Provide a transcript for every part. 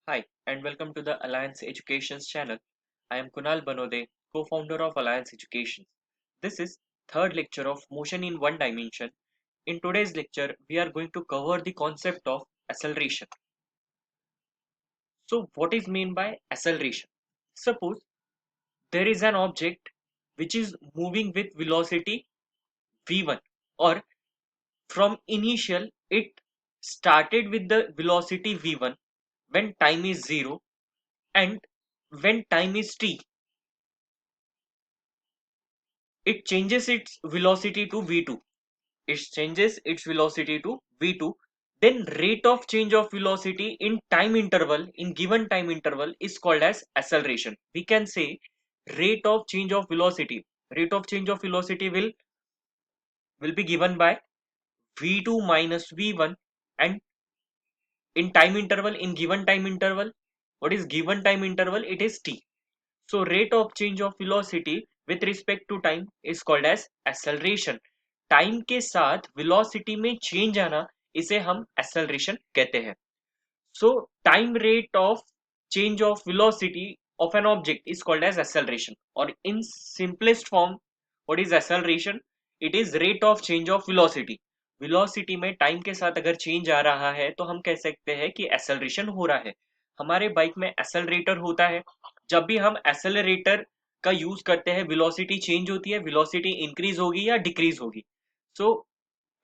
Hi, and welcome to the Alliance Educations channel. I am Kunal Banode, co-founder of Alliance Education. This is third lecture of Motion in One Dimension. In today's lecture, we are going to cover the concept of acceleration. So, what is meant by acceleration? Suppose there is an object which is moving with velocity v1, or from initial it started with the velocity v1 when time is 0, and when time is t it changes its velocity to v2. It changes its velocity to v2. Then rate of change of velocity in time interval, in given time interval, is called as acceleration. We can say rate of change of velocity. Rate of change of velocity will be given by v2 minus v1, and in time interval, in given time interval, what is given time interval? It is t. So rate of change of velocity with respect to time is called as acceleration. Time के साथ velocity में change आना, इसे हम acceleration कहते हैं. So time rate of change of velocity of an object is called as acceleration. Or in simplest form, what is acceleration? It is rate of change of velocity. velocity में time के साथ अगर change आ रहा है तो हम कह सकते हैं कि acceleration हो रहा है. हमारे बाइक में एक्सेलरेटर होता है. जब भी हम एक्सेलरेटर का यूज करते हैं, वेलोसिटी चेंज होती है, वेलोसिटी इंक्रीज होगी या डिक्रीज होगी. सो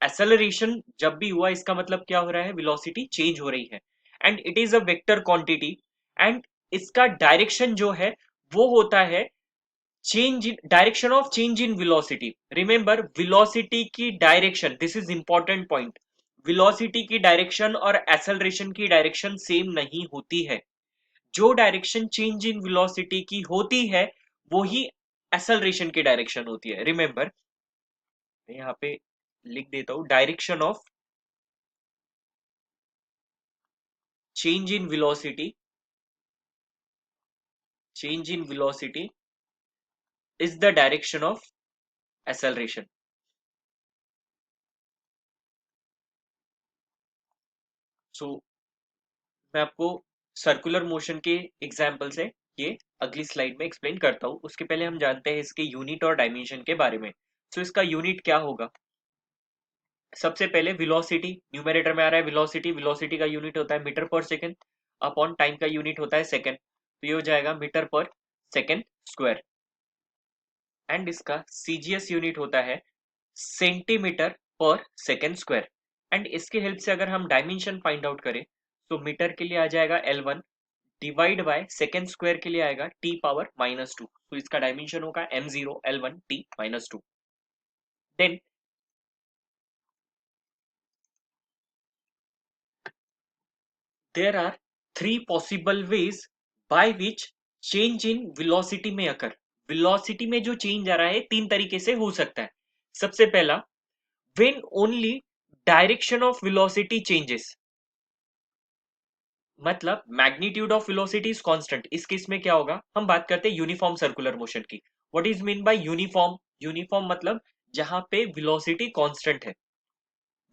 एक्सेलरेशन जब भी हुआ, इसका मतलब क्या हो रहा है? वेलोसिटी चेंज हो रही है, and it is a vector quantity. And इसका डायरेक्शन जो है वो होता है change in direction of change in velocity. Remember, velocity की direction, this is important point. Velocity की डायरेक्शन और एक्सेलरेशन की डायरेक्शन सेम नहीं होती है. जो डायरेक्शन चेंज इन वेलोसिटी की होती है वो ही एक्सेलरेशन की डायरेक्शन होती है. रिमेंबर, यहाँ पे लिख देता हूं, direction of change in velocity is the direction of acceleration. So मैं आपको सर्कुलर मोशन के एग्जाम्पल से ये अगली स्लाइड में एक्सप्लेन करता हूँ. उसके पहले हम जानते हैं इसके यूनिट और डायमेंशन के बारे में. सो इसका यूनिट क्या होगा? सबसे पहले वेलोसिटी, न्यूमरेटर में आ रहा है वेलोसिटी. वेलोसिटी का यूनिट होता है मीटर पर सेकंड, अपॉन टाइम का यूनिट होता है सेकंड. तो ये हो जाएगा मीटर पर सेकंड स्क्वायर. एंड इसका सीजीएस यूनिट होता है सेंटीमीटर पर सेकेंड स्क्वायर. एंड इसके हेल्प से अगर हम डायमेंशन फाइंड आउट करें तो मीटर के लिए आ जाएगा L1, divide by second square के लिए आएगा t पावर -2. तो इसका डायमेंशन होगा m0 L1 t -2. Then there are three possible ways by which change in velocity में अकर. वेलोसिटी में जो चेंज आ रहा है तीन तरीके से हो सकता है. सबसे पहला, when only direction of velocity changes. मतलब magnitude of velocity is constant. इस केस में क्या होगा? हम बात करते हैं यूनिफॉर्म सर्कुलर मोशन की. What is mean by uniform? Uniform मतलब जहां पे वेलोसिटी कांस्टेंट है.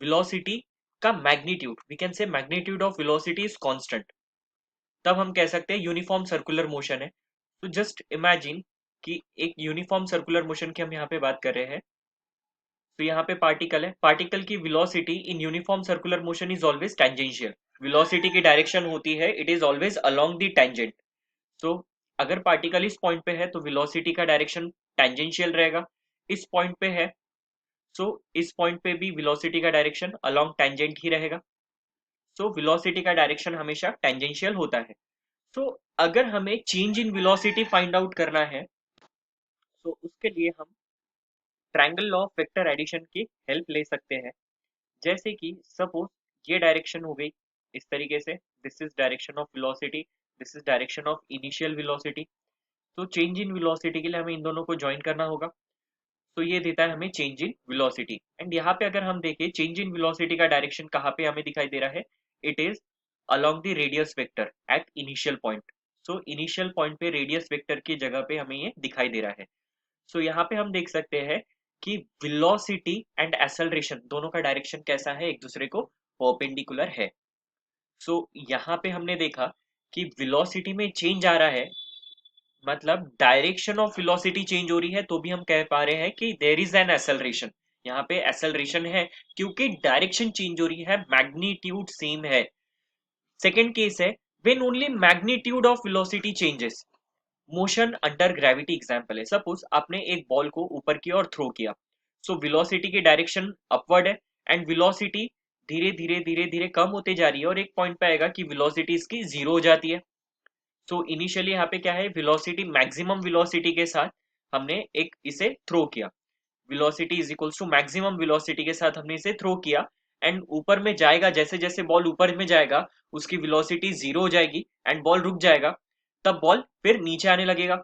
वेलोसिटी का magnitude, we can say magnitude of velocity is constant. तब हम कह सकते हैं यूनिफॉर्म सर्कुलर मोशन है. तो जस्ट इमेजिन कि एक यूनिफॉर्म सर्कुलर मोशन की हम यहाँ पे बात कर रहे हैं. तो यहाँ पे पार्टिकल है. पार्टिकल की velocity in uniform circular motion is always tangential. Velocity की डायरेक्शन होती है, it is always along the tangent. तो अगर पार्टिकल इस पॉइंट पे है तो वेलोसिटी का डायरेक्शन टेंजेंशियल रहेगा. इस पॉइंट पे है, सो इस पॉइंट पे भी वेलोसिटी का डायरेक्शन अलोंग टेंजेंट ही रहेगा. सो वेलोसिटी का डायरेक्शन हमेशा टेंजेंशियल होता है. सो अगर हमें change in velocity find out करना है तो उसके लिए हम triangle law of vector addition की हेल्प ले सकते हैं. जैसे कि सपोज ये डायरेक्शन हो गई इस तरीके से, this is direction of velocity, this is direction of initial velocity. तो चेंज इन वेलोसिटी के लिए हमें इन दोनों को ज्वाइन करना होगा. तो ये देता है हमें चेंज इन वेलोसिटी. एंड यहाँ पे अगर हम देखें चेंज इन वेलोसिटी का डायरेक्शन कहाँ पे हमें दिखाई दे रहा है? It is along the radius vector at initial point. So initial point पे रेडियस वेक्टर की जगह पे हमें ये दिखाई दे रहा है. सो यहाँ पे हम देख सकते हैं कि वेलोसिटी एंड एक्सेलरेशन दोनों का डायरेक्शन कैसा है? एक दूसरे को परपेंडिकुलर है. सो यहाँ पे हमने देखा कि वेलोसिटी में चेंज आ रहा है, मतलब डायरेक्शन ऑफ वेलोसिटी चेंज हो रही है, तो भी हम कह पा रहे हैं कि देयर इज एन एक्सेलरेशन। यहाँ पे एक्सेलरेशन है क्योंकि डायरेक्शन चेंज हो रही है, मैग्नीट्यूड सेम है। सेकेंड केस है when only magnitude of velocity changes. Motion under gravity example है, सपोज आपने एक बॉल को ऊपर की ओर थ्रो किया, सो वेलोसिटी की डायरेक्शन अपवर्ड है एंड वेलोसिटी धीरे धीरे धीरे धीरे कम होते जा रही है और एक पॉइंट पे आएगा कि वेलोसिटी इसकी जीरो हो जाती है। सो इनिशियली यहाँ पे क्या है, वेलोसिटी मैक्सिमम वेलोसिटी के साथ हमने एक इसे थ्रो किया, velocity is equals to maximum velocity के साथ हमने इसे थ्रो किया एंड ऊपर में जाएगा, जैसे जैसे बॉल ऊपर में जाएगा उसकी वेलोसिटी जीरो हो जाएगी एंड बॉल रुक जाएगा, तब बॉल फिर नीचे आने लगेगा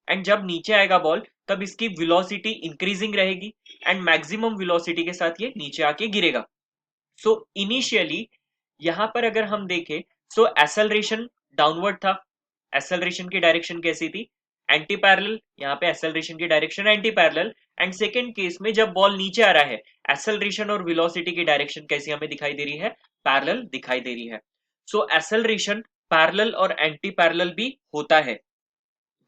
एंड जब नीचे आएगा बॉल तब इसकी वेलोसिटी इंक्रीजिंग रहेगी एंड मैक्सिमम वेलोसिटी के साथ ये नीचे आके गिरेगा। सो इनिशियली यहाँ पर अगर हम देखें, सो एक्सेलरेशन डाउनवर्ड था, एक्सेलरेशन की डायरेक्शन कैसी थी, एंटी पैरेलल, यहाँ पे एक्सेलरेशन की direction anti parallel. And second case में जब बॉल नीचे आ रहा है, एक्सेलरेशन और वेलोसिटी की डायरेक्शन कैसी हमें दिखाई दे रही है, पैरेलल दिखाई दे रही है। सो एक्सेलरेशन पैरेलल और एंटी पैरेलल भी होता है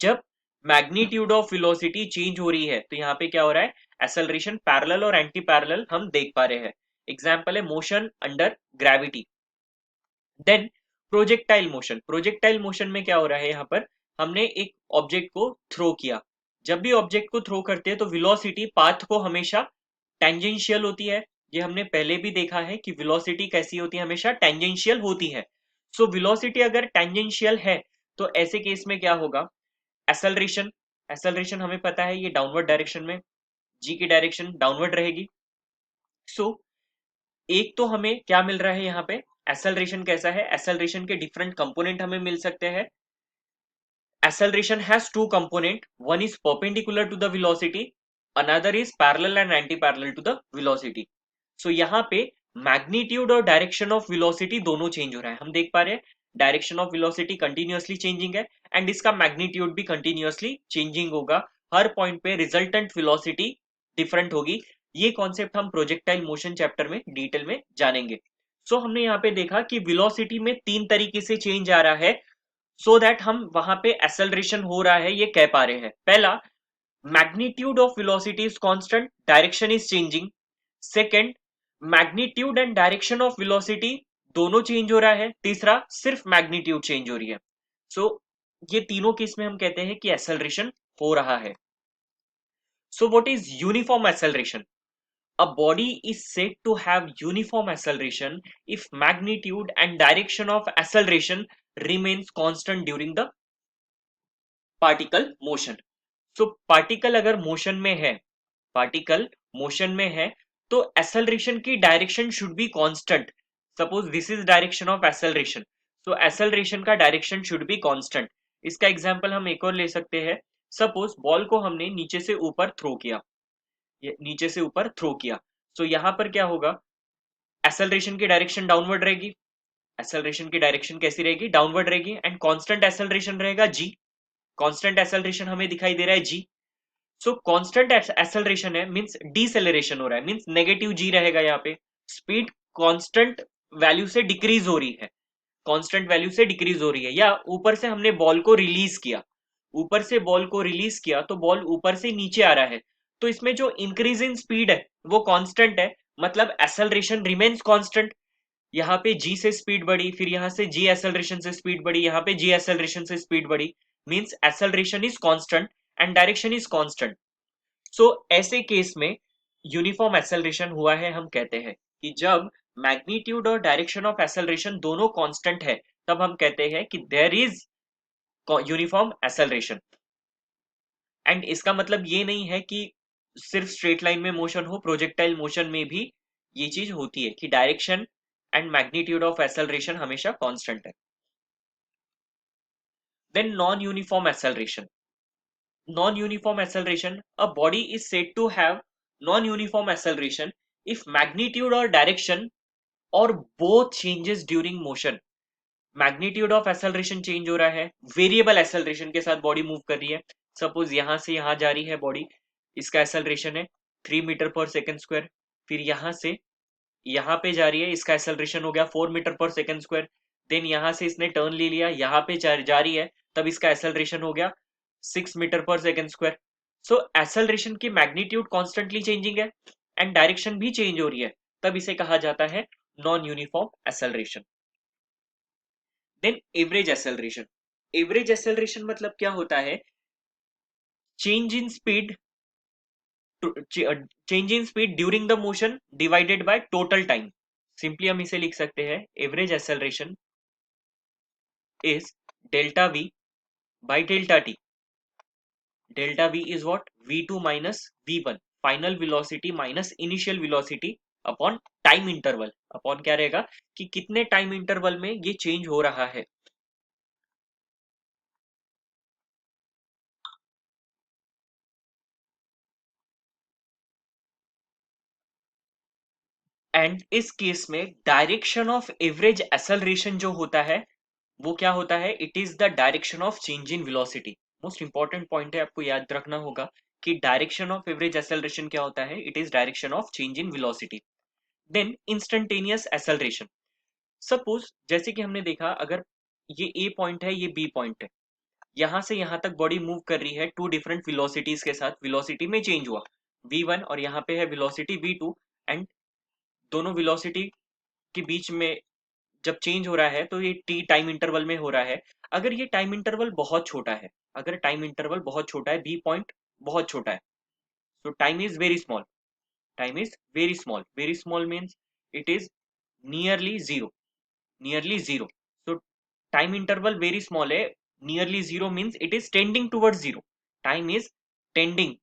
जब मैग्नीट्यूड ऑफ वेलोसिटी चेंज हो रही है, तो यहाँ पे क्या हो रहा है, एक्सेलरेशन पैरेलल और एंटी पैरेलल हम देख पा रहे हैं। एग्जाम्पल है motion under gravity. Then projectile motion, projectile motion में क्या हो रहा है, यहाँ पर हमने एक ऑब्जेक्ट को थ्रो किया, जब भी ऑब्जेक्ट को थ्रो करते हैं तो वेलोसिटी पाथ को हमेशा टेंजेंशियल होती है, ये हमने पहले भी देखा है कि वेलोसिटी कैसी होती है, हमेशा टेंजेंशियल होती है। सो वेलोसिटी अगर टेंजेंशियल है तो ऐसे केस में क्या होगा, एक्सेलरेशन, एक्सेलरेशन हमें पता है ये डाउनवर्ड डायरेक्शन में, जी की डायरेक्शन डाउनवर्ड रहेगी। सो एक तो हमें क्या मिल रहा है यहाँ पे, एक्सेलरेशन कैसा है, एक्सेलरेशन के डिफरेंट कंपोनेंट हमें मिल सकते हैं। Acceleration has two component, one is perpendicular to the velocity, another is parallel and anti-parallel to the velocity. So यहाँ पे मैग्नीट्यूड और डायरेक्शन ऑफ वेलोसिटी दोनों चेंज हो रहा है, हम देख पा रहे हैं direction of velocity continuously changing है एंड इसका मैग्नीट्यूड भी कंटिन्यूअसली चेंजिंग होगा, हर पॉइंट पे रिजल्टेंट वेलोसिटी डिफरेंट होगी। ये कॉन्सेप्ट हम प्रोजेक्टाइल मोशन चैप्टर में डिटेल में जानेंगे। सो हमने यहाँ पे देखा कि वेलोसिटी में तीन तरीके से चेंज आ रहा है, सो दैट हम वहां पे एक्सेलरेशन हो रहा है ये कह पा रहे हैं। पहला, magnitude of velocity is constant, direction is changing. Second, magnitude and direction of velocity दोनों चेंज हो रहा है। तीसरा, सिर्फ मैग्नीट्यूड चेंज हो रही है। सो ये तीनों केस में हम कहते हैं कि एक्सेलरेशन हो रहा है। So what is uniform acceleration? A body is said to have uniform acceleration if magnitude and direction of acceleration remains constant during the particle motion. So particle अगर मोशन में है, पार्टिकल मोशन में है तो acceleration की direction should be constant. Suppose this is direction of acceleration, तो acceleration का direction should be constant. इसका एग्जांपल हम एक और ले सकते हैं, सपोज बॉल को हमने नीचे से ऊपर थ्रो किया, ये नीचे से ऊपर थ्रो किया, तो यहाँ पर क्या होगा, एक्सेलरेशन की डायरेक्शन डाउनवर्ड रहेगी, एक्सेलरेशन की डायरेक्शन कैसी रहेगी, डाउनवर्ड रहेगी एंड कांस्टेंट एक्सेलरेशन रहेगा जी, कांस्टेंट एक्सेलरेशन हमें दिखाई दे रहा है जी। सो कांस्टेंट एक्सेलरेशन है मींस डिसेलरेशन हो रहा है, मींस नेगेटिव जी रहेगा, यहाँ पे स्पीड कांस्टेंट वैल्यू से डिक्रीज हो रही है, कांस्टेंट वैल्यू से डिक्रीज हो रही है। या ऊपर से हमने बॉल को रिलीज किया, ऊपर से बॉल को रिलीज किया तो बॉल ऊपर से नीचे आ रहा है, तो इसमें जो इंक्रीज इन स्पीड है वो कांस्टेंट है, मतलब एक्सेलरेशन रिमेन्स कांस्टेंट। यहाँ पे जी से स्पीड बढ़ी, फिर यहाँ से जी एक्सेलरेशन से स्पीड बढ़ी, यहाँ पे जी एक्सेलरेशन से स्पीड बढ़ी, means acceleration is constant and direction is constant. So ऐसे केस में यूनिफॉर्म एक्सेलरेशन हुआ है, हम कहते हैं कि जब मैग्नीट्यूड और डायरेक्शन ऑफ एक्सेलरेशन दोनों कांस्टेंट है तब हम कहते हैं कि there is uniform acceleration. And इसका मतलब ये नहीं है कि सिर्फ स्ट्रेट लाइन में मोशन हो, प्रोजेक्टाइल मोशन में भी ये चीज होती है कि direction and magnitude of acceleration हमेशा कांस्टेंट है। Then non uniform acceleration, non-uniform acceleration, a body is said to have non-uniform acceleration if magnitude or direction or both changes during motion। Magnitude of acceleration change हो रहा है, variable acceleration के साथ body move कर रही है, suppose यहां से यहां जा रही है बॉडी, इसका एक्सेलरेशन है 3 मीटर पर सेकेंड स्क्वायर, फिर यहां से यहां पे जा रही है, इसका एक्सेलरेशन हो गया 4 मीटर पर सेकेंड स्क्वायर, देन यहां से इसने टर्न ले लिया, यहाँ पे जा रही है, तब इसका एक्सेलरेशन हो गया 6 मीटर पर सेकेंड स्क्वायर। सो एक्सेलरेशन की मैग्नीट्यूड कॉन्स्टेंटली चेंजिंग है एंड डायरेक्शन भी चेंज हो रही है, तब इसे कहा जाता है non uniform acceleration. Then average acceleration. Average acceleration मतलब क्या होता है? Change in speed, change in speed during the motion divided by total time. Simply हम इसे लिख सकते हैं, average acceleration is delta v by delta t. Delta v is what? v2 minus v1, final velocity minus initial velocity upon time interval. Upon क्या रहेगा कि कितने time interval में ये चेंज हो रहा है। एंड इस केस में डायरेक्शन ऑफ एवरेज एक्सेलरेशन जो होता है वो क्या होता है? It is the direction of change in velocity. Most important point है, आपको याद रखना होगा कि डायरेक्शन ऑफ एवरेज एक्सेलरेशन क्या होता है? It is direction of change in velocity. Then instantaneous acceleration. Suppose जैसे कि हमने देखा, अगर ये ए पॉइंट है, ये बी पॉइंट है, यहां से यहां तक बॉडी मूव कर रही है टू डिफरेंट वेलोसिटीज के साथ, वेलोसिटी में चेंज हुआ v1 और यहाँ पे है वेलोसिटी v2, एंड दोनों वेलोसिटी के बीच में जब चेंज हो रहा है तो ये टी टाइम इंटरवल में हो रहा है। अगर ये टाइम इंटरवल बहुत छोटा है, अगर टाइम इंटरवल बहुत छोटा है, बी पॉइंट बहुत छोटा है, तो time is very small, time is very small, very small means it is nearly zero, nearly zero. So time interval very small है, nearly zero means it is tending towards zero, time is tending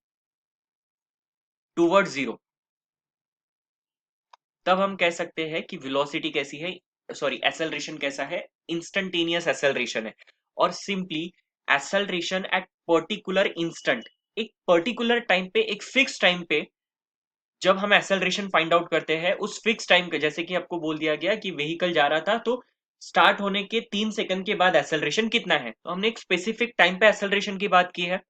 towards zero. तब हम कह सकते हैं कि velocity कैसी है, sorry acceleration कैसा है? इंस्टेंटेनियस एक्सेलरेशन है। और simply acceleration at particular instant, एक पर्टिकुलर टाइम पे, एक फिक्स टाइम पे जब हम एक्सेलरेशन फाइंड आउट करते हैं, उस फिक्स टाइम के, जैसे कि आपको बोल दिया गया कि व्हीकल जा रहा था तो स्टार्ट होने के 3 सेकंड के बाद एक्सेलरेशन कितना है, तो हमने एक स्पेसिफिक टाइम पे एक्सेलरेशन की बात की है,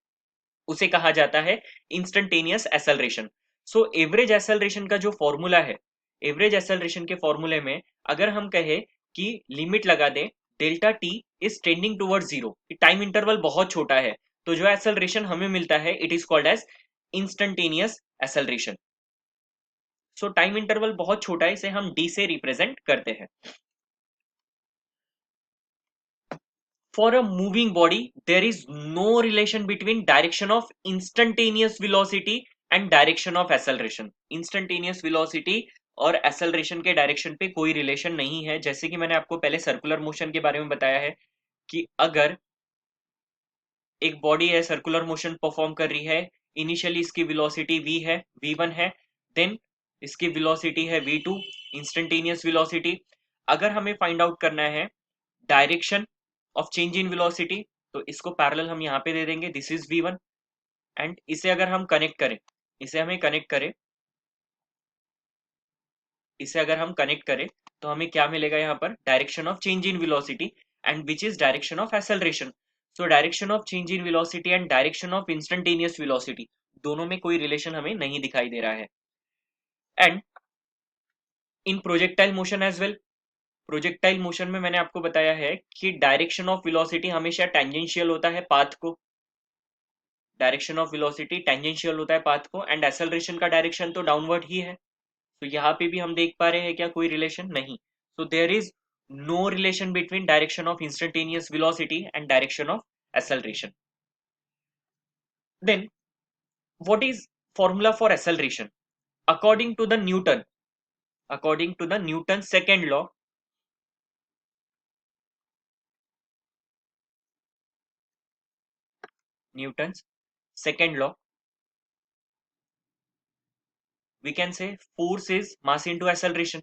उसे कहा जाता है instantaneous acceleration. So average acceleration का जो फॉर्मूला है, एवरेज एक्सेलरेशन के फॉर्मूले में अगर हम कहें कि लिमिट लगा दें delta t is tending towards zero, time interval बहुत छोटा है, तो जो एक्सेलरेशन हमें मिलता है it is called as instantaneous acceleration. So time interval बहुत छोटा है, इसे हम डी से रिप्रेजेंट करते हैं। For a moving body, there is no relation between direction of instantaneous velocity and direction of acceleration. Instantaneous velocity और acceleration के डायरेक्शन पे कोई रिलेशन नहीं है। जैसे कि मैंने आपको पहले सर्कुलर मोशन के बारे में बताया है कि अगर एक बॉडी है, सर्कुलर मोशन परफॉर्म कर रही है, इनिशियली इसकी वेलोसिटी v है, v1 है, देन इसकी वेलोसिटी है v2, इंस्टेंटेनियस वेलोसिटी। अगर हमें फाइंड आउट करना है direction of change in velocity, तो इसको पैरेलल हम यहाँ पे दे देंगे, दिस इज v1, एंड इसे अगर हम कनेक्ट करें, इसे हमें कनेक्ट करें, इसे अगर हम कनेक्ट करें तो हमें क्या मिलेगा यहाँ पर? Direction of change in velocity and which is direction of acceleration. So direction of change in velocity and direction of instantaneous velocity, दोनों में कोई रिलेशन हमें नहीं दिखाई दे रहा है। And in projectile motion as well, projectile motion में मैंने आपको बताया है कि डायरेक्शन ऑफ वेलोसिटी हमेशा टेंजेंशियल होता है पाथ को, डायरेक्शन ऑफ वेलोसिटी टेंजेंशियल होता है पाथ को, एंड एक्सेलरेशन का डायरेक्शन तो डाउनवर्ड ही है। तो यहाँ पे भी हम देख पा रहे हैं क्या कोई रिलेशन? नहीं। So there is no relation between direction of instantaneous velocity and direction of acceleration. Then what is formula for acceleration? According to the Newton, according to the Newton second law, Newton second law, we can say force is mass into acceleration.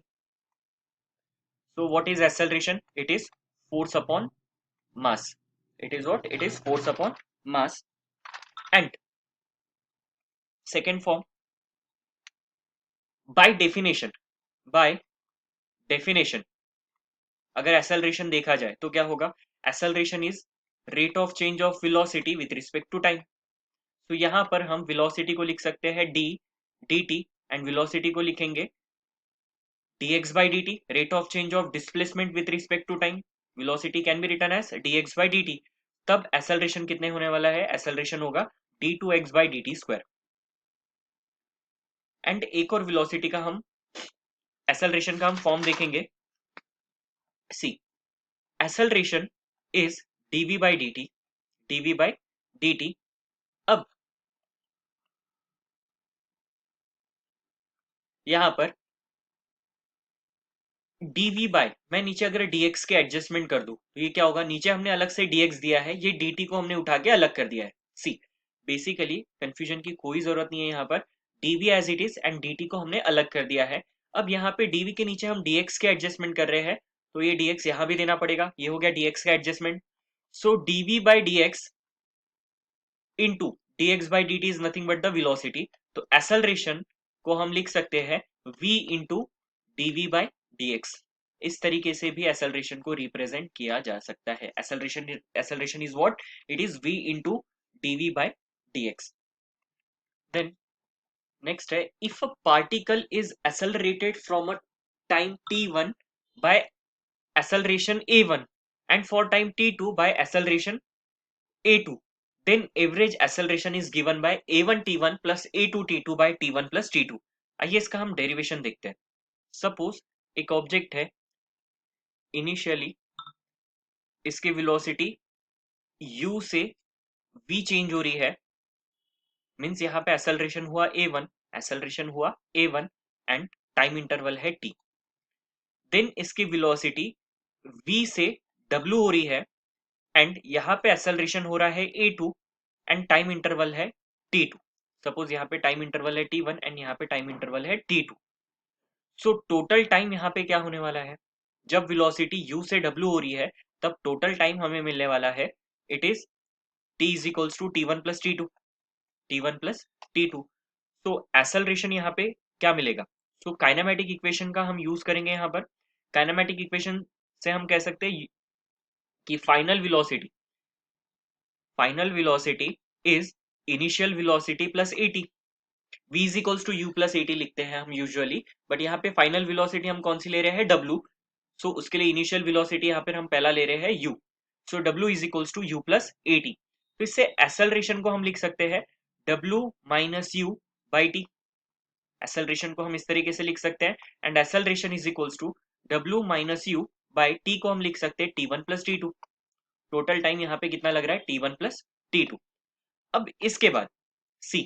So what is acceleration? It is force upon mass. It is what? It is force upon mass. And second form, by definition, by definition, अगर acceleration देखा जाए तो क्या होगा? Acceleration is rate of change of velocity with respect to time. तो यहाँ पर हम velocity को लिख सकते हैं d dt, and velocity को लिखेंगे dx by dt, rate of change of displacement with respect to time. Velocity can be written as dx by dt। तब एक्सेलरेशन कितने होने वाला है, एक्सेलरेशन होगा d2x by dt square. And एक और वेलोसिटी का हम एक्सेलरेशन का हम फॉर्म देखेंगे। See acceleration is dv by dt, dv by dt। अब यहां पर dv बाय, मैं नीचे अगर dx के एडजस्टमेंट कर दूं तो ये क्या होगा, नीचे हमने अलग से dx दिया है, ये dt को हमने उठा के अलग कर दिया है। सी बेसिकली कंफ्यूजन की कोई जरूरत नहीं है, यहाँ पर dv as it is and dt को हमने अलग कर दिया है। अब यहाँ पे dv के नीचे हम dx के एडजस्टमेंट कर रहे हैं, तो ये dx यहाँ भी देना पड़ेगा, ये हो गया dx का adjustment. So dv by dx into dx by dt is nothing but the velocity. तो एक्सेलरेशन को हम लिख सकते हैं v into dv by dx। इस तरीके से भी एक्सेलरेशन को रिप्रेजेंट किया जा सकता है। Acceleration is what, it is v into dv by dx। Then next है, if a particle is accelerated from a time t1 by acceleration a1 and for time t2 by acceleration a2, then average acceleration is given by a1 t1 plus a2 t2 by t1 plus t2। आइए इसका हम derivation देखते हैं। Suppose एक object है, initially इसकी velocity u से v change हो रही है, मींस यहाँ पे एक्सेलरेशन हुआ a1, एक्सेलरेशन हुआ a1 एंड टाइम इंटरवल है t। देन इसकी वेलोसिटी v से w हो रही है एंड यहाँ पे एक्सेलरेशन हो रहा है a2 एंड टाइम इंटरवल है t2। सपोज यहाँ पे टाइम इंटरवल है t1 एंड यहाँ पे टाइम इंटरवल है t2। सो टोटल टाइम यहाँ पे क्या होने वाला है, जब वेलोसिटी u से w हो रही है तब टोटल टाइम हमें मिलने वाला है, it is t is equals to t1 plus t2, t1 plus t2। तो एक्सेलरेशन यहाँ पे क्या मिलेगा, तो काइनेमेटिक इक्वेशन का हम यूज करेंगे यहाँ पर। काइनेमेटिक इक्वेशन से हम कह सकते हैं कि final velocity is initial velocity plus at। v is equals to u plus at लिखते हैं हम यूजुअली, बट यहाँ पे फाइनल वेलोसिटी हम कौन सी ले रहे हैं, w। सो उसके लिए इनिशियल वेलोसिटी यहाँ पर हम पहला ले रहे हैं u। So w is equals to u plus at। तो इससे एक्सेलरेशन को हम लिख सकते हैं w minus u by t. Acceleration को हम इस तरीके से लिख सकते हैं and acceleration is equals to w minus u by t को हम लिख सकते हैं t1 plus t2। Total time यहाँ पे कितना लग रहा है, t1 प्लस t2। अब इसके बाद सी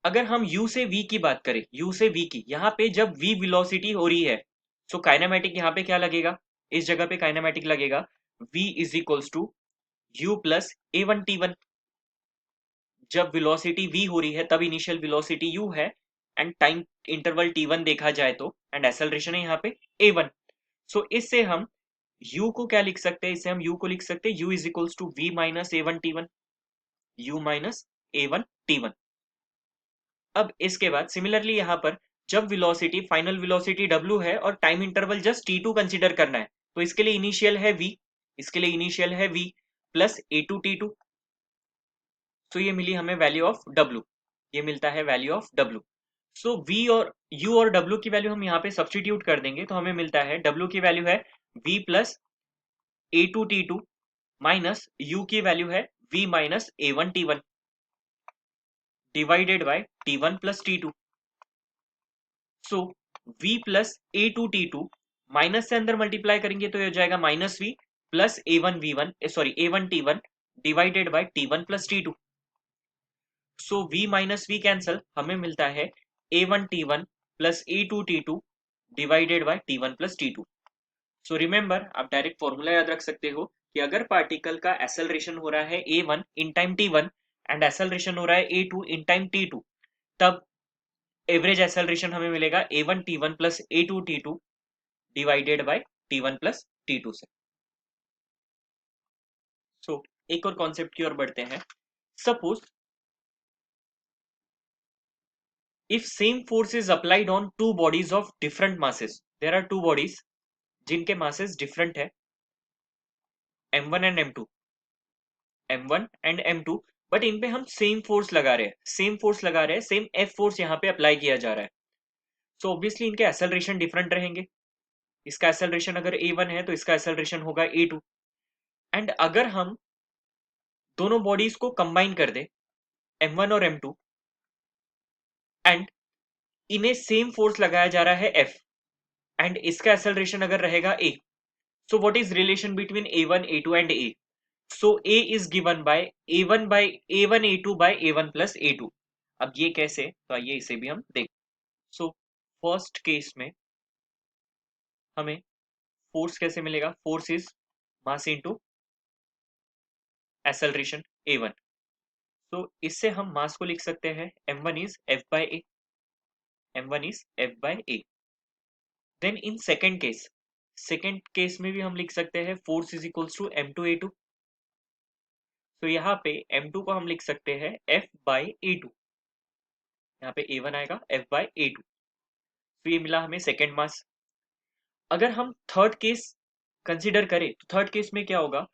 अगर हम u से v की बात करें, u से v की, यहाँ पे जब v वेलोसिटी हो रही है सो काइनेमेटिक यहाँ पे क्या लगेगा, इस जगह पे काइनेमेटिक लगेगा v is equals to u plus a1 t1। जब वेलोसिटी v हो रही है तब इनिशियल वेलोसिटी u है एंड टाइम इंटरवल t1 देखा जाए तो, एंड एक्सेलरेशन है यहाँ पे a1। सो इससे हम u को क्या लिख सकते हैं, इससे हम u को लिख सकते हैं u is equals to v minus a1 t1, u minus a1 t1। अब इसके बाद सिमिलरली यहाँ पर जब वेलोसिटी फाइनल वेलोसिटी w है और time interval just t2 consider करना है, तो इसके लिए इनिशियल है v, इसके लिए इनिशियल है v प्लस a2 t2। तो ये मिली हमें वैल्यू ऑफ w, ये मिलता है value of w। So v और u और w की वैल्यू हम यहाँ पे सब्सटीट्यूट कर देंगे तो हमें मिलता है w की वैल्यू है v plus a2 t2 minus u की वैल्यू है v minus a1 t1 divided by t1 plus t2। So v plus a2 t2 minus से अंदर मल्टीप्लाई करेंगे तो ये हो जाएगा minus v plus a1 t1 divided by t1 plus t2। So v minus v cancel, हमें मिलता है a1 t1 plus a2 t2 divided by t1 plus t2। So remember, आप डायरेक्ट फॉर्मूला याद रख सकते हो कि अगर पार्टिकल का एक्सेलरेशन हो रहा है a1 in time t1 and acceleration हो रहा है a2 इन टाइम t2, तब एवरेज एक्सेलरेशन हमें मिलेगा a1 t1 plus a2 t2 divided by t1 plus t2 से। सो एक और कॉन्सेप्ट की ओर बढ़ते हैं। Suppose if same force is applied on two bodies of different masses, there are two bodies जिनके मासेस डिफरेंट है, m1 and m2, m1 and m2, but in पे हम सेम फोर्स लगा रहे हैं, सेम F फोर्स यहाँ पे apply किया जा रहा है। सो ऑब्वियसली इनके एक्सेलरेशन डिफरेंट रहेंगे। इसका एक्सेलरेशन अगर a1 है तो इसका एक्सेलरेशन होगा a2। एंड अगर हम दोनों बॉडीज को कंबाइन कर दे m1 और m2 एंड इन्हें सेम फोर्स लगाया जा रहा है F एंड इसका एक्सेलरेशन अगर रहेगा a, so what is relation between a1 a2 and a? So a is given by a1 by a1 a2 by a1 plus a2। अब ये कैसे, तो आइए इसे भी हम देखें। सो फर्स्ट केस में हमें फोर्स कैसे मिलेगा, force is mass into acceleration a1। तो इससे हम मास को लिख सकते हैं m1 is f by a, m1 is f by a। Then in second case में भी हम लिख सकते हैं force is equals to m2 a2। तो यहाँ पे m2 को हम लिख सकते हैं f by a2, यहाँ पे a1 आएगा f by a2। तो ये मिला हमें सेकेंड मास। अगर हम थर्ड केस कंसिडर करें तो थर्ड केस में क्या होगा,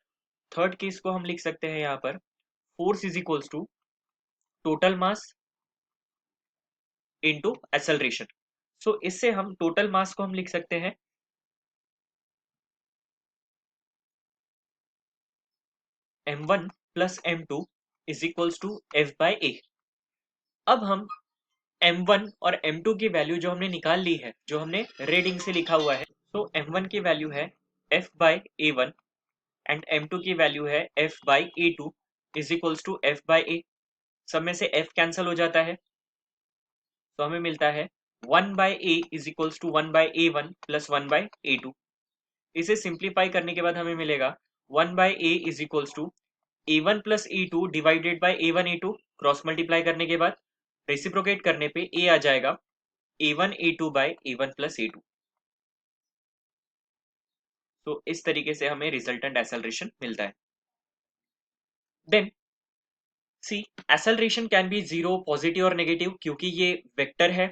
थर्ड केस को हम लिख सकते हैं यहाँ पर force is equals to total mass into acceleration. So इससे हम टोटल मास को हम लिख सकते हैं m1 plus m2 is equals to f by a। अब हम m1 और m2 की वैल्यू जो हमने निकाल ली है, जो हमने रेड इंक से लिखा हुआ है, तो m1 की वैल्यू है f bye a1 and m2 की वैल्यू है f by a2 is equals to f by a। सब में से f कैंसल हो जाता है तो हमें मिलता है 1 by a is equals to 1 by a1 plus 1 by a2। इसे सिंप्लीफाई करने के बाद हमें मिलेगा 1 by a is equals to a1 plus a2 divided by a1 a2, cross multiply करने के बाद रेसिप्रोकेट करने पे a आ जाएगा a1 a2 bye a1 plus a2। तो इस तरीके से हमें रिजल्टेंट एक्सेलरेशन मिलता है। Then see acceleration can be zero, positive और नेगेटिव, क्योंकि ये वेक्टर है।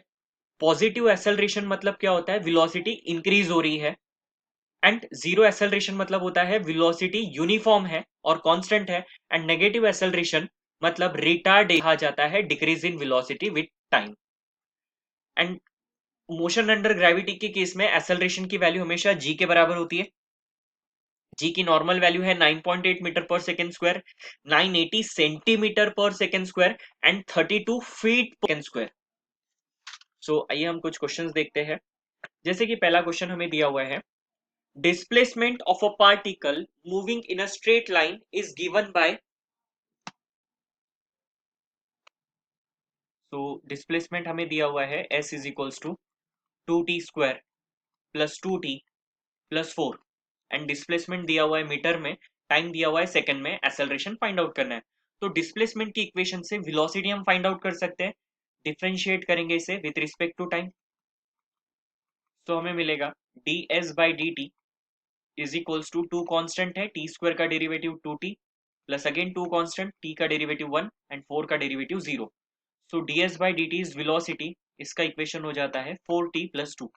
पॉजिटिव एक्सेलरेशन मतलब क्या होता है, वेलोसिटी इंक्रीज हो रही है, एंड जीरो एक्सेलरेशन मतलब होता है वेलोसिटी यूनिफॉर्म है और कांस्टेंट है। एंड नेगेटिव एक्सेलरेशन मतलब रिटार्ड कहा जाता है, decrease in velocity with time. And motion under gravity के केस में एक्सेलरेशन की वैल्यू हमेशा g के बराबर होती है। g की नॉर्मल वैल्यू है 9.8 मीटर पर सेकेंड स्क्वायर, 980 सेंटीमीटर पर सेकेंड स्क्वायर एंड 32 फीट पर सेकेंड स्क्वायर। सो आइए हम कुछ क्वेश्चंस देखते हैं। जैसे कि पहला क्वेश्चन हमें दिया हुआ है, displacement of a particle moving in a straight line is given by, so displacement हमें दिया हुआ है s is equals to 2t square plus 2t plus 4 and displacement दिया हुआ है मीटर में, टाइम दिया हुआ है सेकंड में, एक्सेलरेशन फाइंड आउट करना है। तो डिस्प्लेसमेंट की इक्वेशन से वेलोसिटी हम फाइंड आउट कर सकते हैं, डिफरेंशिएट करेंगे इसे विथ रिस्पेक्ट टू टाइम। तो हमें मिलेगा ds by dt is equals to two constant है, टी स्क्वायर का derivative 2t plus again two constant, t का डेरिवेटिव 1 एंड 4 का derivative 0। So ds by dt is velocity, इसका इक्वेशन हो जाता है 4t प्लस 2।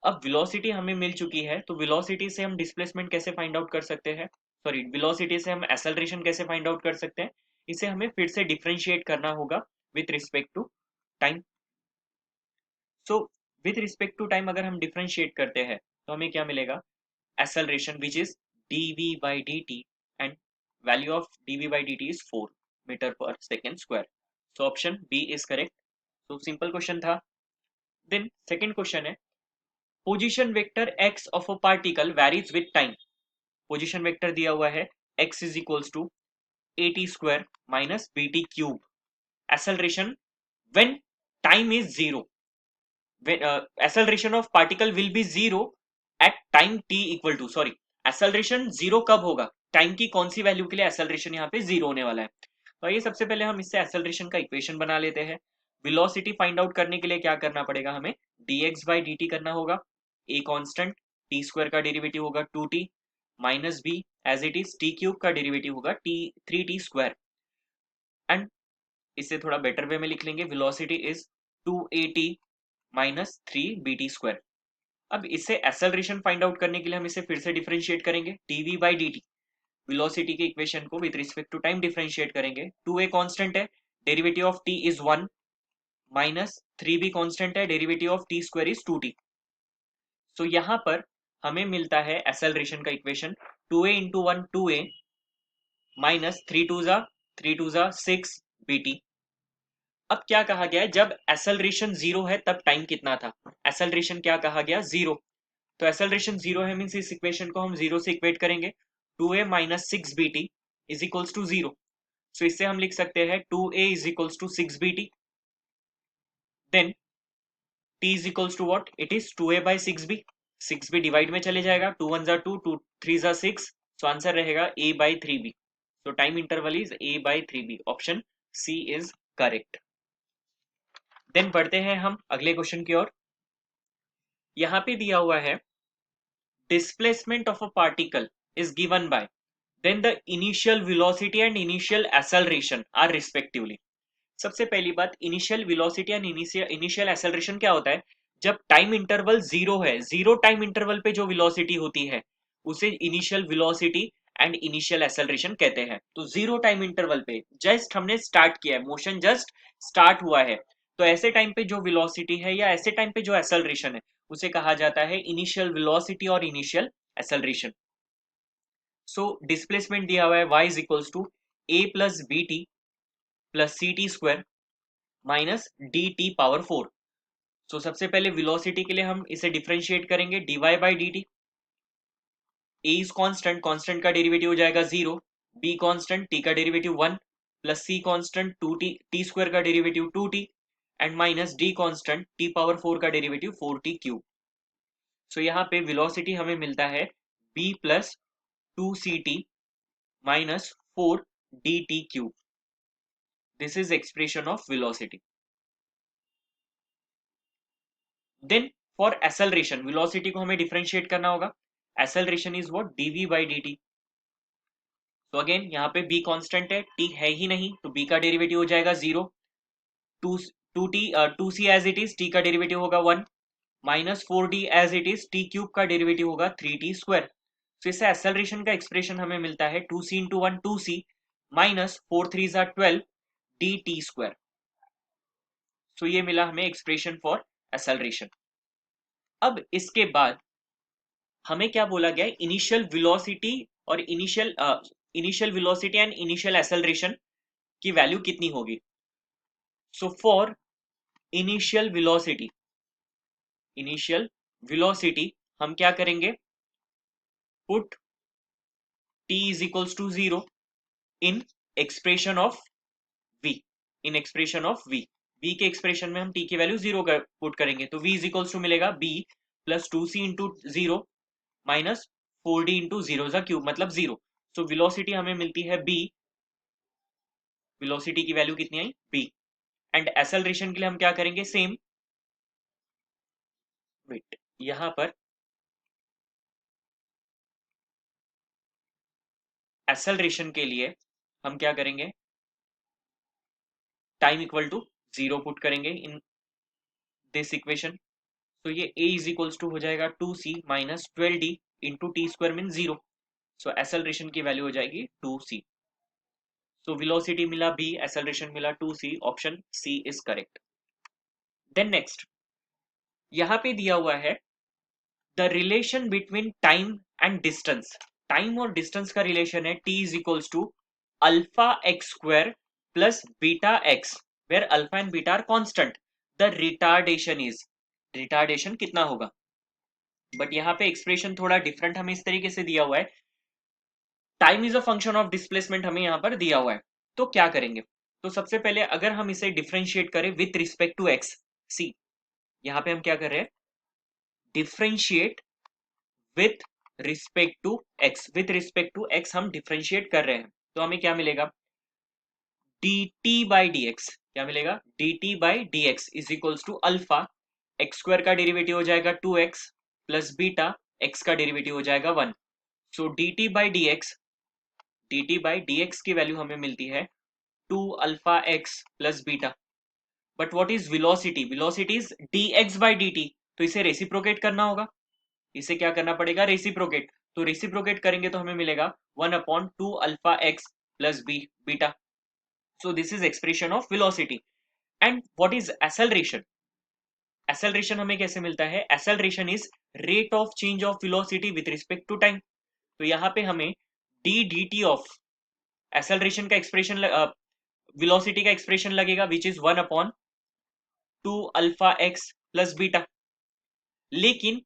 अब वेलोसिटी हमें मिल चुकी है, तो वेलोसिटी से हम डिस्प्लेसमेंट कैसे फाइंड आउट कर सकते हैं, सॉरी वेलोसिटी से हम एक्सेलरेशन कैसे फाइंड आउट कर सकते हैं, इसे हमें फिर से डिफरेंशिएट करना होगा with respect to time. So with respect to time अगर हम डिफरेंशिएट करते हैं तो हमें क्या मिलेगा, acceleration which is dv by dt and value of dv by dt is 4 meter per second square। so option B is correct। so simple question था। then second question है, position vector x of a particle varies with time। position vector दिया हुआ है x is equals to at square minus bt cube, acceleration when time is zero, when acceleration of particle will be zero at time t equal to, sorry acceleration zero कब होगा, time की कौन सी value के लिए acceleration यहाँ पे zero होने वाला है। तो ये सबसे पहले हम इससे acceleration का इक्वेशन बना लेते हैं। वेलोसिटी फाइंड आउट करने के लिए क्या करना पड़ेगा, हमें dx by dt करना होगा, a कांस्टेंट, t स्क्वायर का डेरिवेटिव होगा 2t minus b as it is t cube का डेरिवेटिव होगा t 3t स्क्वायर। एंड इसे थोड़ा बेटर वे में लिख लेंगे, velocity is 2at minus 3bt square. अब इससे एक्सेलरेशन फाइंड आउट करने के लिए हम इसे फिर से डिफरेंशिएट करेंगे, dv by dt, वेलोसिटी के इक्वेशन को with respect to time differentiate करेंगे। 2a कांस्टेंट है, derivative of t is 1 minus 3b constant है, derivative of t square is 2t। So यहाँ पर हमें मिलता है एक्सेलरेशन का equation 2a into 1 2a minus 3 2 6 bt। अब क्या कहा गया है, जब एक्सेलरेशन जीरो है तब टाइम कितना था? एक्सेलरेशन क्या कहा गया? जीरो। तो एक्सेलरेशन जीरो है मीन्स इस इक्वेशन को हम जीरो से इक्वेट करेंगे। 2a minus 6bt is equals to zero. So इससे हम लिख सकते हैं 2a is equals to 6bt। Then t is equals to what? It is 2a by 6b। 6b divide में चले जाएगा, 2 1 जा 2 2 3 जा 6। सो आंसर रहेगा a by 3b। So time interval is a by 3b। Option C is correct. Then बढ़ते हैं हम अगले क्वेश्चन की ओर। यहां पे दिया हुआ है displacement of a particle is given by, then the initial velocity and initial acceleration are respectively। सबसे पहली बात, initial velocity and initial acceleration क्या होता है? जब टाइम इंटरवल जीरो है, जीरो टाइम इंटरवल पे जो वेलोसिटी होती है उसे initial velocity and initial acceleration कहते हैं। तो जीरो टाइम इंटरवल पे जस्ट हमने स्टार्ट किया है, मोशन जस्ट स्टार्ट हुआ है, तो ऐसे टाइम पे जो वेलोसिटी है या ऐसे टाइम पे जो एक्सेलरेशन है उसे कहा जाता है इनिशियल वेलोसिटी और इनिशियल एक्सेलरेशन। सो डिस्प्लेसमेंट दिया हुआ है y is equals to a plus b t plus c t square minus d t power 4। सो सबसे पहले वेलोसिटी के लिए हम इसे डिफरेंशिएट करेंगे, dy by D T. A is constant, constant का डेरिवेटिव हो जाएगा जीरो, बी कांस्टेंट, टी का डेरिवेटिव 1 प्लस सी कांस्टेंट 2t, टी स्क्वायर का derivative 2t and minus D constant T power 4 का डेरिवेटिव 4t क्यूब। सो यहाँ पे velocity हमें मिलता है b plus 2ct minus 4dt cube. This is expression of velocity. Then for acceleration, velocity को हमें differentiate करना होगा। Acceleration is what? dv by dt। तो अगेन यहाँ पे b कांस्टेंट है, t है ही नहीं, तो b का डेरिवेटिव हो जाएगा zero. Two two t two c as it is, t का डेरिवेटिव होगा 1 minus 4d as it is, t cube का डेरिवेटिव होगा 3t स्क्वायर। तो इससे एक्सेलरेशन का एक्सप्रेशन हमें मिलता है 2c इंटू 1 2c माइनस 4 3 जा 12 dt स्क्वायर। सो ये मिला हमें एक्सप्रेशन फॉर एक्सेलरेशन। अब इसके बाद हमें क्या बोला गया है? इनिशियल वेलोसिटी और initial velocity and initial acceleration की वैल्यू कितनी होगी। सो फॉर इनिशियल वेलोसिटी हम क्या करेंगे? Put t is equals to zero in expression of v, in expression of v। v के एक्सप्रेशन में हम t की वैल्यू जीरो पुट करेंगे, तो v इज इक्वल्स टू मिलेगा b plus 2c into zero minus 4d into zero का cube मतलब zero. सो वेलोसिटी हमें मिलती है b, वेलोसिटी की वैल्यू कितनी आई? b। एंड एक्सेलरेशन के लिए हम क्या करेंगे? सेम, वेट, यहां पर एक्सेलरेशन के लिए हम क्या करेंगे? Time equal to zero put करेंगे इन दिस इक्वेशन। तो ये a इज इक्वल्स टू हो जाएगा 2c minus 12d into t square mean zero. So acceleration की वैल्यू हो जाएगी 2c। सो वेलोसिटी मिला b, एक्सेलरेशन मिला 2c। Option C is correct. Then next यहां पे दिया हुआ है the relation between time and distance. Time और डिस्टेंस का रिलेशन है t is equals to alpha x square plus beta x, where alpha and beta are constant. The retardation is, retardation कितना होगा? बट यहाँ पे एक्सप्रेशन थोड़ा different हमें इस तरीके से दिया हुआ है, time is a function of displacement हमें यहाँ पर दिया हुआ है। तो क्या करेंगे? तो सबसे पहले अगर हम इसे डिफरेंशिएट करें with respect to x, see यहाँ पे हम क्या कर रहे हैं? Differentiate with respect to x, with respect to x हम डिफरेंशिएट कर रहे हैं, तो हमें क्या मिलेगा? dt by d x. क्या मिलेगा? dt by d x is equals to alpha x square का डेरिवेटिव हो जाएगा 2x प्लस बीटा एक्स का डेरिवेटिव हो जाएगा 1। So dt by d x, dt by d x की वैल्यू हमें मिलती है 2 alpha x plus beta. But what is velocity? Velocity is dx by dt, तो इसे रेसिप्रोकेट करना होगा। इसे क्या करना पड़ेगा? रेसिप्रोकेट। तो रेसिप्रोकेट करेंगे तो हमें मिलेगा 1 upon 2 alpha x plus beta. So this is expression of velocity. And what is acceleration? Acceleration हमें कैसे मिलता है? Acceleration is rate of change of velocity with respect to time. तो यहाँ पे हमें d d t of acceleration का expression, velocity का एक्सप्रेशन लगेगा which is 1/2 alpha x plus beta. लेकिन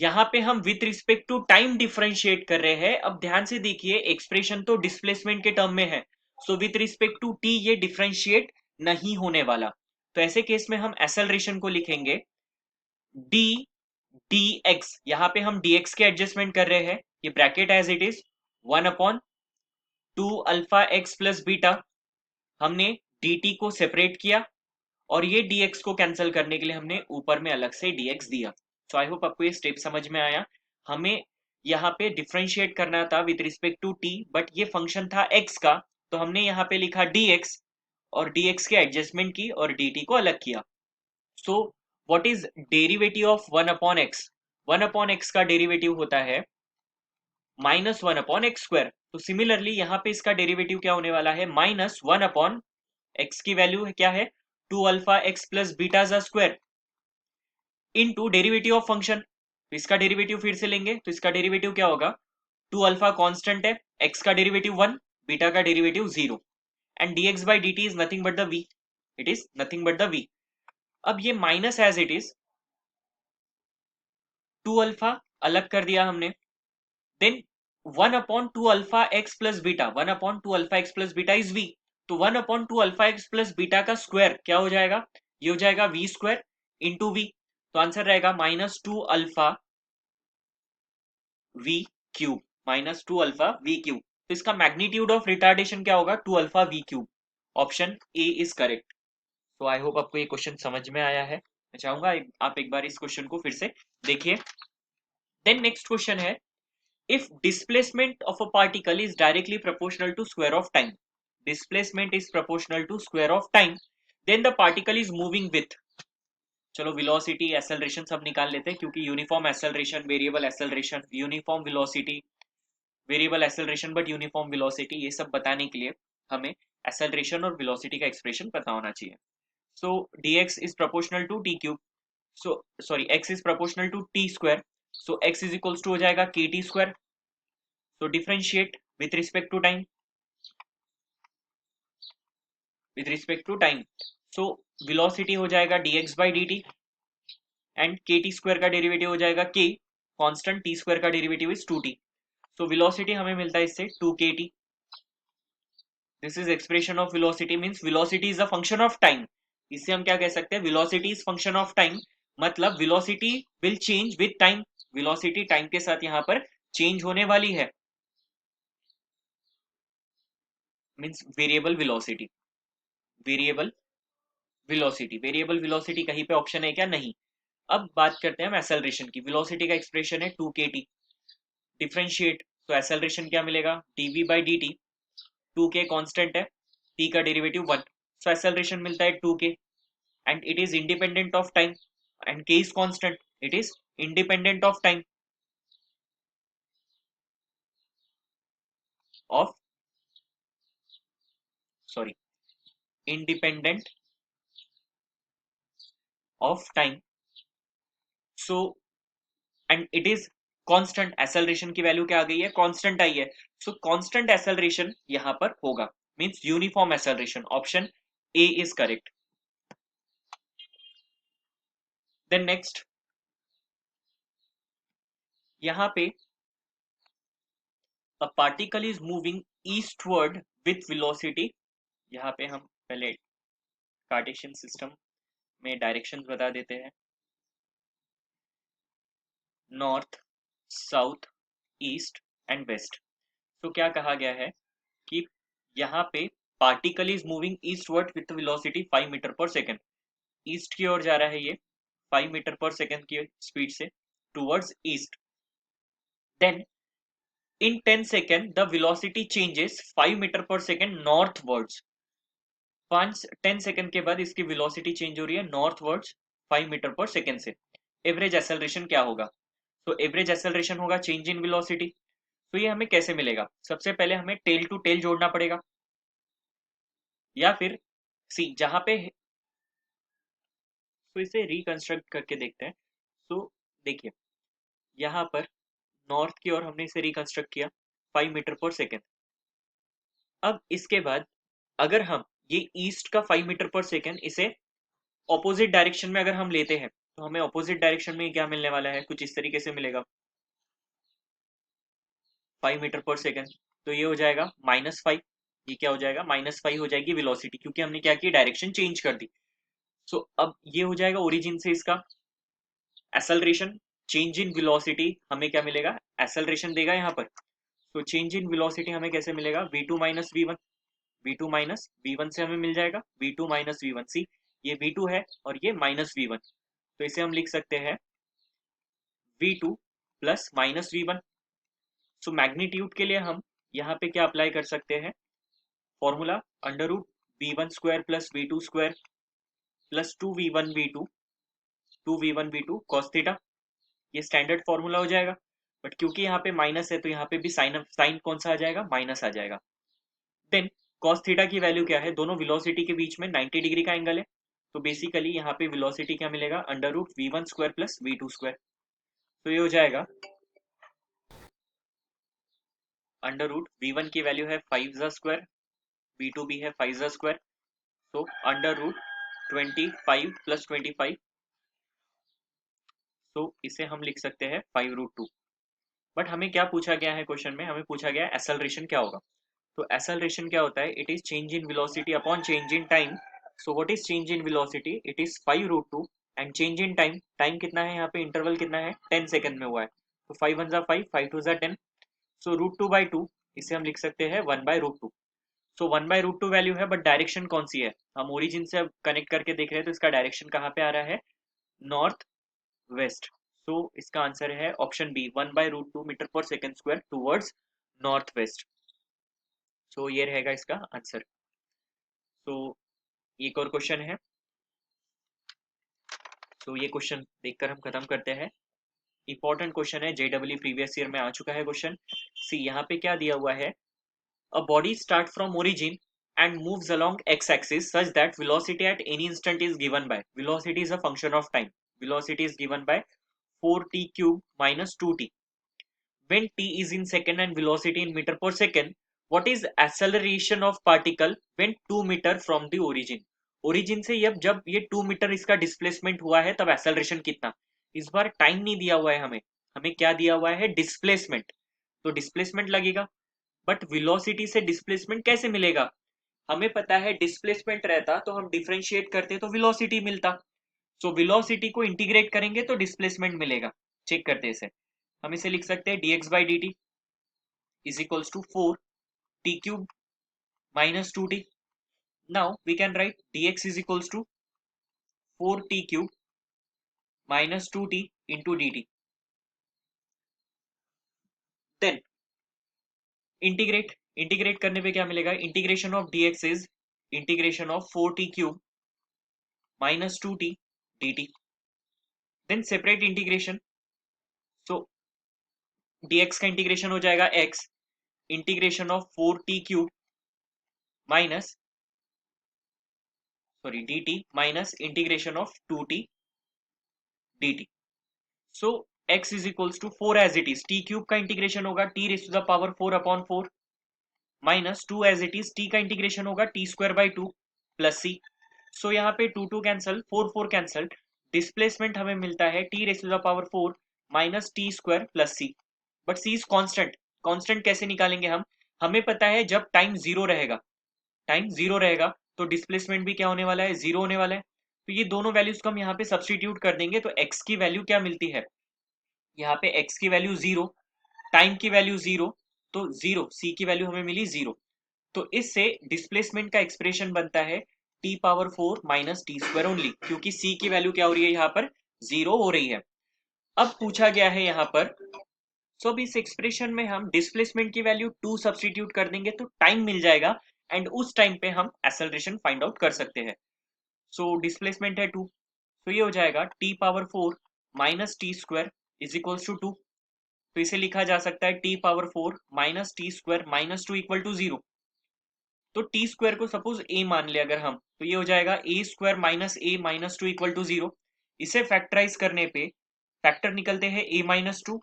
यहाँ पे हम with respect to time differentiate कर रहे हैं। अब ध्यान से देखिए, एक्सप्रेशन तो डिस्प्लेसमेंट के टर्म में है, so with respect to t ये डिफरेंशिएट नहीं होने वाला। तो ऐसे केस में हम एक्सेलरेशन को लिखेंगे डी डी एक्स। यहाँ पे हम डी एक्स के एडजस्टमेंट कर रहे हैं, ये bracket as it is 1/2 alpha x plus beta. हमने डी टी को सेपरेट किया और ये dx को कैंसिल करने के लिए हमने ऊपर में अलग से dx दिया। सो आई होप आपको ये स्टेप समझ में आया। हमें यहाँ पे डिफ्रेंशिएट करना था with respect to t, but ये फंक्शन था x का, तो हमने यहाँ पे लिखा dx और dx के एडजस्टमेंट की और dt को अलग किया। So what is derivative of 1/x? 1/x का डेरिवेटिव होता है -1/x²। तो सिमिलरली यहाँ पे इसका डेरिवेटिव क्या होने वाला है? -1/x की वैल्यू क्या है? 2 अल्फा एक्स प्लस बीटा जा square into derivative of function. तो इसका डेरिवेटिव फिर से लेंगे, तो इसका डेरिवेटिव क्या होगा? 2 अल्फा कांस्टेंट है, x का डेरिवेटिव 1, बीटा का derivative 0, and dx by dt is nothing but the v। It is nothing but the v। अब ये minus as it is 2 alpha अलग कर दिया हमने, then 1/2 alpha x plus beta, 1/2 alpha x plus beta is v। तो 1/2 alpha x plus beta का square क्या हो जाएगा? ये हो जाएगा v स्क्वायर इंटू v। तो आंसर रहेगा -2 alpha v cube, -2 alpha v cube. तो इसका मैग्नीट्यूड ऑफ रिटार्डेशन क्या होगा? 2 alpha v cube. Option A is correct. तो आई होप आपको ये क्वेश्चन समझ में आया है। मैं चाहूंगा आप एक बार इस क्वेश्चन को फिर से देखिए। देन नेक्स्ट क्वेश्चन है, if displacement of a particle is directly proportional to square of time, displacement is proportional to square of time, then the particle is moving with, चलो velocity acceleration सब निकाल लेते हैं, क्योंकि uniform acceleration, variable acceleration, uniform velocity, variable acceleration but uniform velocity, ये सब बताने के लिए हमें acceleration और velocity का एक्सप्रेशन पता होना चाहिए। so dx is proportional to t cube, so sorry x is proportional to t square, so x is equals to हो जाएगा kt square। तो differentiate with respect to time, with respect to time, so velocity हो जाएगा dx by dt and kt square का derivative हो जाएगा k, constant t square का derivative is 2t। सो वेलोसिटी हमें मिलता है इससे 2kt। This is expression of velocity, means velocity is a function of time. इससे हम क्या कह सकते हैं? Velocity is function of time, मतलब velocity will change with time. Velocity time के साथ यहाँ पर चेंज होने वाली है, means variable velocity. Variable velocity, variable velocity कहीं पे ऑप्शन है क्या? नहीं। अब बात करते हैं हम एक्सेलरेशन की। वेलोसिटी का एक्सप्रेशन है 2kt, डिफरेंशिएट, तो एक्सेलरेशन क्या मिलेगा? dv by dt, 2k constant है, t का डेरिवेटिव 1, सो एक्सेलरेशन मिलता है 2k and it is independent of time, and k is constant, it is independent of time, of sorry independent of time, so and it is constant. Acceleration की value क्या आ गई है? Constant I है, सो constant acceleration यहां पर होगा, means uniform acceleration. Option A is correct. Then next, यहां पे a particle is moving eastward with velocity, यहाँ पे हम पहले कार्टेशियन सिस्टम में डायरेक्शंस बता देते हैं, north, south, east and west. तो क्या कहा गया है कि यहाँ पे particle is moving eastward with velocity 5 metre पर सेकेंड। ईस्ट की ओर जा रहा है ये 5 मीटर पर सेकेंड की स्पीड से towards east. Then in 10 second the velocity changes 5 metre पर सेकेंड नॉर्थवर्ड्स। 10 सेकेंड के बाद इसकी वेलोसिटी चेंज हो रही है नॉर्थवर्ड्स 5 मीटर पर सेकेंड से। एवरेज एक्सेलरेशन क्या होगा? तो एवरेज एक्सेलरेशन होगा चेंज इन वेलोसिटी। तो ये हमें कैसे मिलेगा? सबसे पहले हमें टेल टू टेल जोड़ना पड़ेगा, या फिर सी जहां पे तो इसे रिकंस्ट्रक्ट करके देखते हैं। तो देखिए यहाँ पर नॉर्थ की ओर हमने इसे रिकंस्ट्रक्ट किया 5 मीटर पर सेकेंड। अब इसके बाद अगर हम ये ईस्ट का 5 मीटर पर सेकेंड इसे ऑपोजिट डायरेक्शन में अगर हम लेते हैं तो हमें ऑपोजिट डायरेक्शन में क्या मिलने वाला है, कुछ इस तरीके से मिलेगा 5 मीटर पर सेकेंड। तो ये हो जाएगा -5, ये क्या हो जाएगा -5 हो जाएगी वेलोसिटी, क्योंकि हमने क्या की डायरेक्शन चेंज कर दी। सो अब ये हो जाएगा ओरिजिन से इसका एक्सेलरेशन, चेंज इन वेलोसिटी हमें क्या मिलेगा, एक्सेलरेशन देगा यहाँ पर। तो चेंज इन वेलोसिटी हमें कैसे मिलेगा, v2 minus v one, v2 minus v one से हमें मिल जाएगा v2 माइनस वी वन। सी ये v2 है और ये माइनस वी वन, तो इसे हम लिख सकते हैं v2 plus minus v one. So magnitude के लिए हम यहाँ पे क्या अप्लाई कर सकते हैं, formula under root v1 square plus v2 square plus 2v1 v2 cos theta, ये स्टैंडर्ड फॉर्मूला हो जाएगा। बट क्योंकि यहाँ पे माइनस है तो यहाँ पे भी साइन कौन सा आ जाएगा, माइनस आ जाएगा। देन कॉस थीटा की वैल्यू क्या है, दोनों वेलोसिटी के बीच में 90 डिग्री का एंगल है, तो बेसिकली यहाँ पे वेलोसिटी क्या मिलेगा, under root v1 square plus v2 square. तो ये हो जाएगा अंडर रूट v1 की वैल्यू है 5 v2 भी है 5 तो अंडर रूट 25 + 25। तो इसे हम लिख सकते हैं 5√2। बट हमें क्या पूछा गया है क्वेश्चन में, हमें पूछा गया है एक्सेलरेशन क्या होगा। तो एक्सेलरेशन क्या होता है, it is change in velocity upon change in time. So what is change in velocity, it is 5√2 and change in time, time कितना है यहाँ पे, इंटरवल कितना है 10 सेकंड में हुआ है। तो 5 1 5, 5 2 10। सो √2/2 इसे हम लिख सकते हैं 1/√2। सो 1/√2 वैल्यू है, बट डायरेक्शन कौन सी है, हम ओरिजिन से अब कनेक्ट करके देख रहे हैं तो इसका डायरेक्शन कहाँ पे आ रहा है, नॉर्थ वेस्ट। सो इसका आंसर है ऑप्शन बी 1/√2 मीटर पर second square towards north west. So ये रहेगा इसका आंसर। सो एक और क्वेश्चन है, तो ये क्वेश्चन देखकर हम खत्म करते हैं। इंपॉर्टेंट क्वेश्चन है, जेडब्ल्यू प्रीवियस ईयर में आ चुका है क्वेश्चन। सी यहाँ पे क्या दिया हुआ है, a body start from origin and moves along x-axis such that velocity at any instant is given by, velocity is a function of time, velocity is given by 4t cube minus 2t. When t is in second and velocity in meter per second, what is acceleration of particle when 2 meter from the origin? origin से जब ये 2 metre इसका displacement हुआ है तब acceleration कितना। इस बार time नहीं दिया हुआ है हमें, हमें क्या दिया हुआ है, डिस्प्लेसमेंट। तो डिस्प्लेसमेंट लगेगा, बट वेलोसिटी से डिस्प्लेसमेंट कैसे मिलेगा, हमें पता है डिस्प्लेसमेंट रहता तो हम डिफरेंशिएट करते तो वेलोसिटी मिलता। सो वेलोसिटी को इंटीग्रेट करेंगे तो डिस्प्लेसमेंट मिलेगा। चेक करते हैं इसे, हम इसे लिख सकते हैं dx/dt is equals to 4t³ minus 2t। Now we can write dx is equals to 4t³ minus 2t into dt। देन इंटीग्रेट करने पे क्या मिलेगा, इंटीग्रेशन ऑफ dx इज integration of 4t³ minus 2t dt। Then separate integration, so dx का integration हो जाएगा x integration of 4t³ minus dt minus integration of 2t dt। So x is equals to 4 as it is, t³ का integration होगा t⁴/4 minus 2 as it is, t का integration होगा t² 2 plus c। सो यहाँ पे 2 2 cancel, 4 4 cancel, displacement हमें मिलता है t⁴ minus t² plus c। But c is constant, constant कैसे निकालेंगे हम, हमें पता है जब टाइम जीरो रहेगा, टाइम जीरो रहेगा तो डिस्प्लेसमेंट भी क्या होने वाला है, जीरो होने वाला है। तो ये दोनों वैल्यूज को हम यहाँ पे सब्सटीट्यूट कर देंगे तो x की वैल्यू क्या मिलती है, यहाँ पे x की वैल्यू जीरो, टाइम की वैल्यू जीरो, तो जीरो, c की वैल्यू हमें मिली जीरो। तो इससे डिस्प्लेसमेंट का एक्सप्रेशन बनता है t⁴ माइनस t² ओनली, क्योंकि c की वैल्यू क्या हो रही है यहाँ पर, जीरो हो रही है। अब पूछा गया है यहाँ पर, सो अब इस एक्सप्रेशन में हम डिस्प्लेसमेंट की वैल्यू 2 सब्सटीट्यूट कर देंगे तो टाइम मिल जाएगा एंड उस टाइम पे हम एक्सेलरेशन फाइंड आउट कर सकते हैं। सो डिस्प्लेसमेंट है 2, तो ये हो जाएगा t⁴ minus t² is equals to 2। तो इसे लिखा जा सकता है t⁴ minus t² minus 2 equal to 0। तो टी स्क्वायर को सपोज ए मान ले अगर हम, तो ये हो जाएगा a square minus a minus two equal to zero. इसे फैक्टराइज करने पे फैक्टर निकलते हैं a minus two,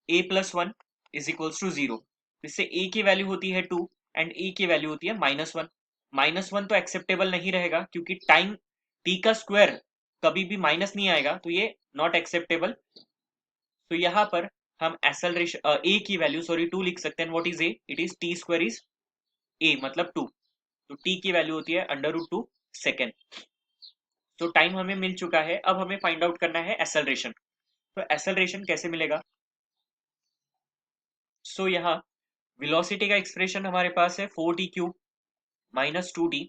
a plus one is equals to zero. इससे ए की वैल्यू होती है टू एंड ए की वैल्यू होती है माइनस वन। माइनस वन तो एक्सेप्टेबल नहीं रहेगा क्योंकि टाइम टी का स्क्वायर कभी भी माइनस नहीं आएगा, तो ये नॉट एक्सेप्टेबल। तो यहाँ पर हम एक्सेलरेशन ए की वैल्यू सॉरी टू लिख सकते हैं। What is a? It is T square is a मतलब टू। तो टी की वैल्यू होती है अंडर रूट टू सेकेंड। तो टाइम हमें मिल चुका है, अब हमें फाइंड आउट करना है एक्सेलरेशन। तो एक्सेलरेशन कैसे मिलेगा? सो यहाँ वेलोसिटी का एक्सप्रेशन हमारे पास है 4t³ माइनस 2t।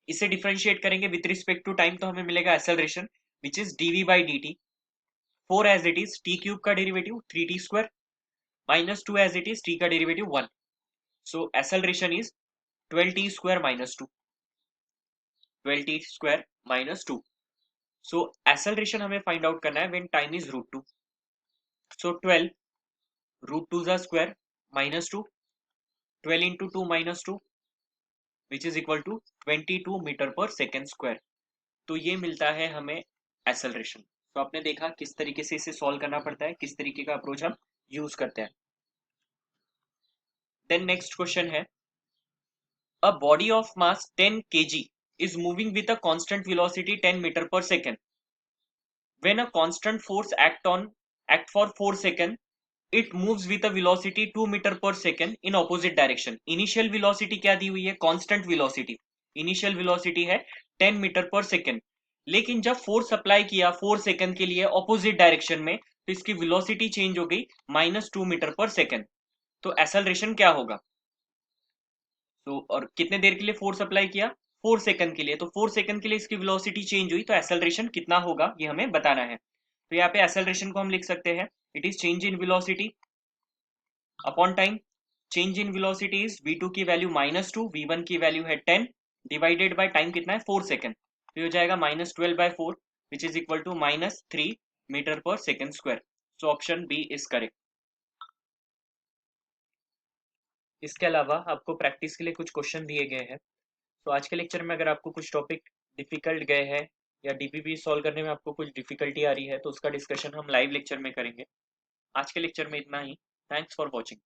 इसे डिफरेंशिएट करेंगे विथ रिस्पेक्ट टू टाइम तो हमें मिलेगा acceleration which is dv/dt। 4 as it is t³ का derivative 3t² minus 2 as it is t का derivative 1। So acceleration is 12t² minus 2, 12t² minus 2। So acceleration हमें find out करना है when time is root two. So 12 root two ज़ा square minus 2, 12 into two minus two which is equal to 22 metre पर second square. तो ये मिलता है हमें एक्सेलरेशन। तो आपने देखा किस तरीके से इसे सॉल्व करना पड़ता है, किस तरीके का अप्रोच हम यूज करते हैं। देन नेक्स्ट क्वेश्चन है, a body of mass 10 kg is moving with a constant velocity 10 meter per second. When a constant force act for 4 seconds, it moves with a velocity 2 meter per second in opposite direction. Initial velocity क्या दी हुई है? Constant velocity. Initial velocity है 10 metre पर second, लेकिन जब force apply किया 4 second के लिए ऑपोजिट डायरेक्शन में, तो इसकी वेलोसिटी चेंज हो गई -2 मीटर पर सेकेंड। तो एक्सेलरेशन क्या होगा? तो और कितने देर के लिए फोर्स अप्लाई किया? 4 सेकंड के लिए। तो 4 सेकंड के लिए इसकी वेलोसिटी चेंज हुई, तो एक्सेलरेशन कितना होगा ये हमें बताना है। तो यहाँ पे एक्सेलरेशन को हम लिख सकते हैं, it is change in velocity upon time. Change in velocity is v2 की वैल्यू -2, v1 की वैल्यू है 10 डिवाइडेड बाय टाइम कितना है 4 सेकंड। तो हो जाएगा -12/4 which is equal to -3 metre पर second square. So option B is correct. इसके अलावा आपको प्रैक्टिस के लिए कुछ क्वेश्चन दिए गए हैं। तो आज के लेक्चर में अगर आपको कुछ टॉपिक डिफिकल्ट गए हैं या डीपीपी सॉल्व करने में आपको कुछ डिफिकल्टी आ रही है, तो उसका डिस्कशन हम लाइव लेक्चर में करेंगे। आज के लेक्चर में इतना ही। Thanks for watching.